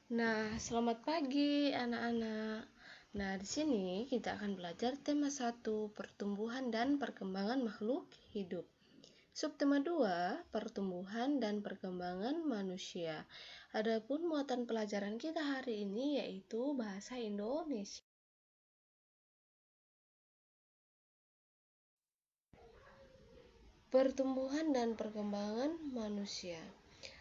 Selamat pagi anak-anak. Di sini kita akan belajar tema 1, pertumbuhan dan perkembangan makhluk hidup. Subtema 2, pertumbuhan dan perkembangan manusia. Adapun muatan pelajaran kita hari ini yaitu bahasa Indonesia. Pertumbuhan dan perkembangan manusia.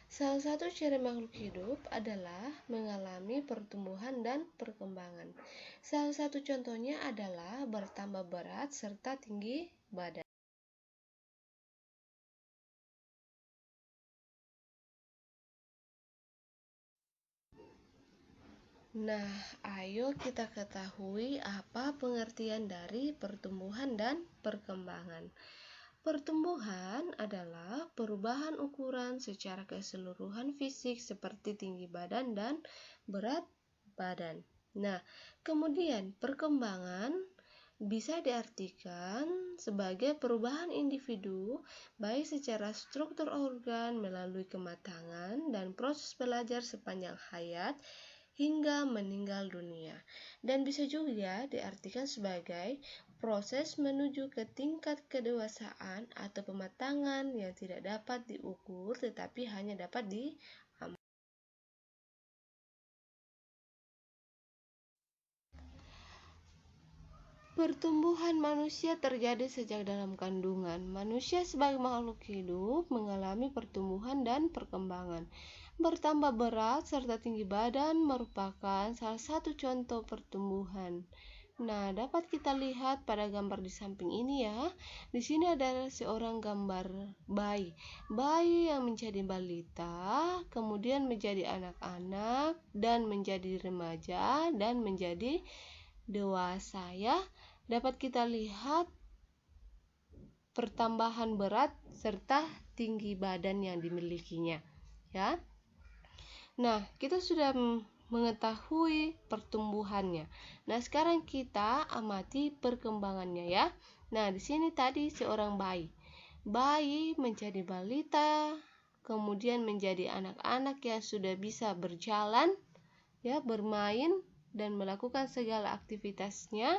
Salah satu ciri makhluk hidup adalah mengalami pertumbuhan dan perkembangan. Salah satu contohnya adalah bertambah berat serta tinggi badan. Ayo kita ketahui apa pengertian dari pertumbuhan dan perkembangan. Pertumbuhan adalah perubahan ukuran secara keseluruhan fisik seperti tinggi badan dan berat badan. Kemudian perkembangan bisa diartikan sebagai perubahan individu baik secara struktur organ melalui kematangan dan proses belajar sepanjang hayat hingga meninggal dunia, dan bisa juga diartikan sebagai proses menuju ke tingkat kedewasaan atau pematangan yang tidak dapat diukur tetapi hanya dapat diamati. Pertumbuhan manusia terjadi sejak dalam kandungan. Manusia sebagai makhluk hidup mengalami pertumbuhan dan perkembangan. Bertambah berat serta tinggi badan merupakan salah satu contoh pertumbuhan. Dapat kita lihat pada gambar di samping ini ya. Di sini ada seorang gambar bayi. Bayi yang menjadi balita, kemudian menjadi anak-anak, dan menjadi remaja, dan menjadi dewasa ya. Dapat kita lihat pertambahan berat serta tinggi badan yang dimilikinya ya. Kita sudah mengetahui pertumbuhannya. Sekarang kita amati perkembangannya ya. Di sini tadi seorang bayi. Bayi menjadi balita, kemudian menjadi anak-anak yang sudah bisa berjalan, ya, bermain dan melakukan segala aktivitasnya,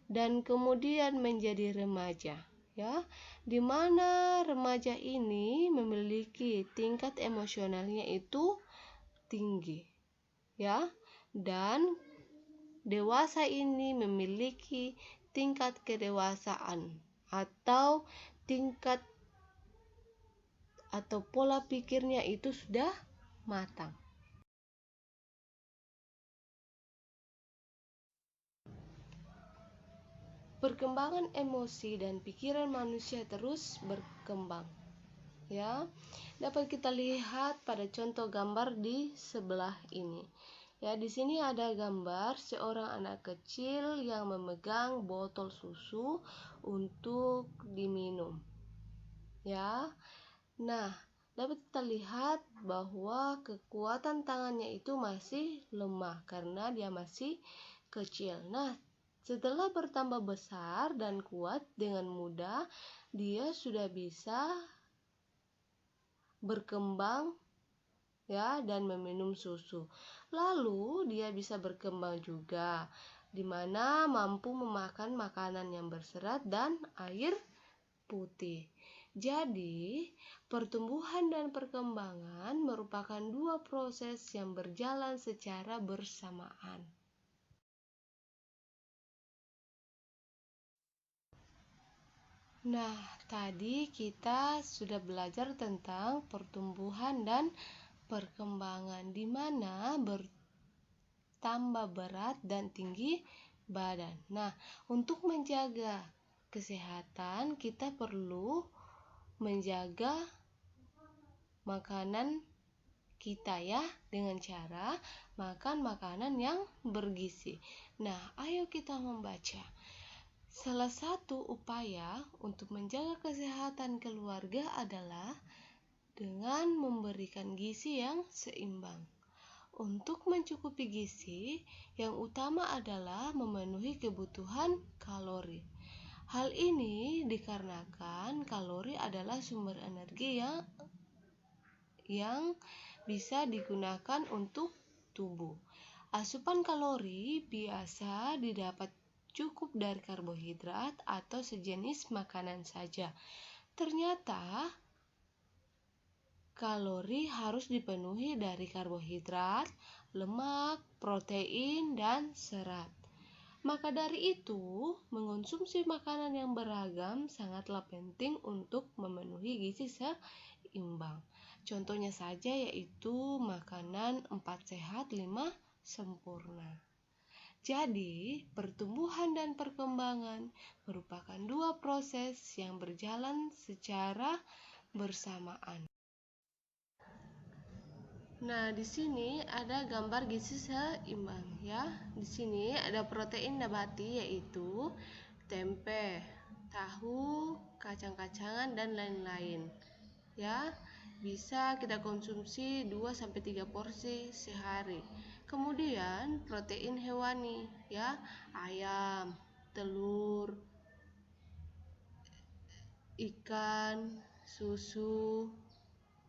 dan kemudian menjadi remaja, ya, di mana remaja ini memiliki tingkat emosionalnya itu tinggi, ya, dan dewasa ini memiliki tingkat kedewasaan atau tingkat atau pola pikirnya itu sudah matang. Perkembangan emosi dan pikiran manusia terus berkembang. Ya, dapat kita lihat pada contoh gambar di sebelah ini. Ya, di sini ada gambar seorang anak kecil yang memegang botol susu untuk diminum. Ya. Dapat kita lihat bahwa kekuatan tangannya itu masih lemah karena dia masih kecil. Setelah bertambah besar dan kuat, dengan mudah dia sudah bisa berkembang ya dan meminum susu. Lalu dia bisa berkembang juga, di mana mampu memakan makanan yang berserat dan air putih. Jadi, pertumbuhan dan perkembangan merupakan dua proses yang berjalan secara bersamaan. Tadi kita sudah belajar tentang pertumbuhan dan perkembangan, di mana bertambah berat dan tinggi badan. Untuk menjaga kesehatan, kita perlu menjaga makanan kita ya, dengan cara makan makanan yang bergizi. Ayo kita membaca. Salah satu upaya untuk menjaga kesehatan keluarga adalah dengan memberikan gizi yang seimbang. Untuk mencukupi gizi, yang utama adalah memenuhi kebutuhan kalori. Hal ini dikarenakan kalori adalah sumber energi yang bisa digunakan untuk tubuh. Asupan kalori biasa didapat cukup dari karbohidrat atau sejenis makanan saja. Ternyata kalori harus dipenuhi dari karbohidrat, lemak, protein, dan serat. Maka dari itu, mengonsumsi makanan yang beragam sangatlah penting untuk memenuhi gizi seimbang. Contohnya saja yaitu makanan 4 sehat 5 sempurna. Jadi, pertumbuhan dan perkembangan merupakan dua proses yang berjalan secara bersamaan. Nah, di sini ada gambar gizi seimbang ya. Di sini ada protein nabati yaitu tempe, tahu, kacang-kacangan dan lain-lain. Ya, bisa kita konsumsi 2 sampai 3 porsi sehari. Kemudian protein hewani ya, ayam, telur, ikan, susu,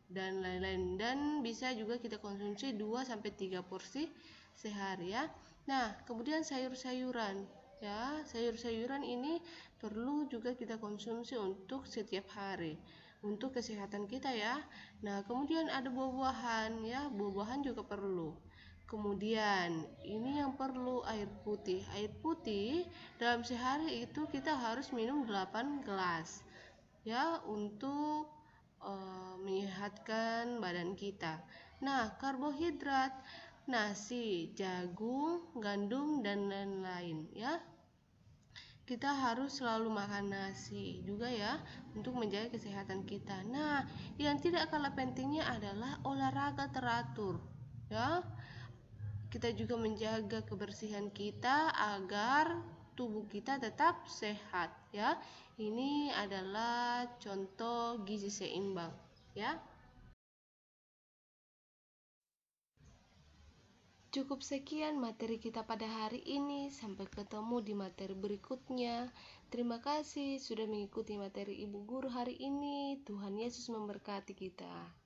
dan lain-lain, dan bisa juga kita konsumsi 2 sampai 3 porsi sehari ya. Nah, kemudian sayur-sayuran ya. Sayur-sayuran ini perlu juga kita konsumsi untuk setiap hari untuk kesehatan kita ya. Nah, kemudian ada buah-buahan ya. Buah-buahan juga perlu. Kemudian ini yang perlu air putih. Air putih dalam sehari itu kita harus minum 8 gelas ya untuk menyehatkan badan kita. Nah, karbohidrat, nasi, jagung, gandum, dan lain-lain ya. Kita harus selalu makan nasi juga ya untuk menjaga kesehatan kita. Nah, yang tidak kalah pentingnya adalah olahraga teratur ya. Kita juga menjaga kebersihan kita agar tubuh kita tetap sehat ya. Ini adalah contoh gizi seimbang ya. Cukup sekian materi kita pada hari ini. Sampai ketemu di materi berikutnya. Terima kasih sudah mengikuti materi Ibu Guru hari ini. Tuhan Yesus memberkati kita.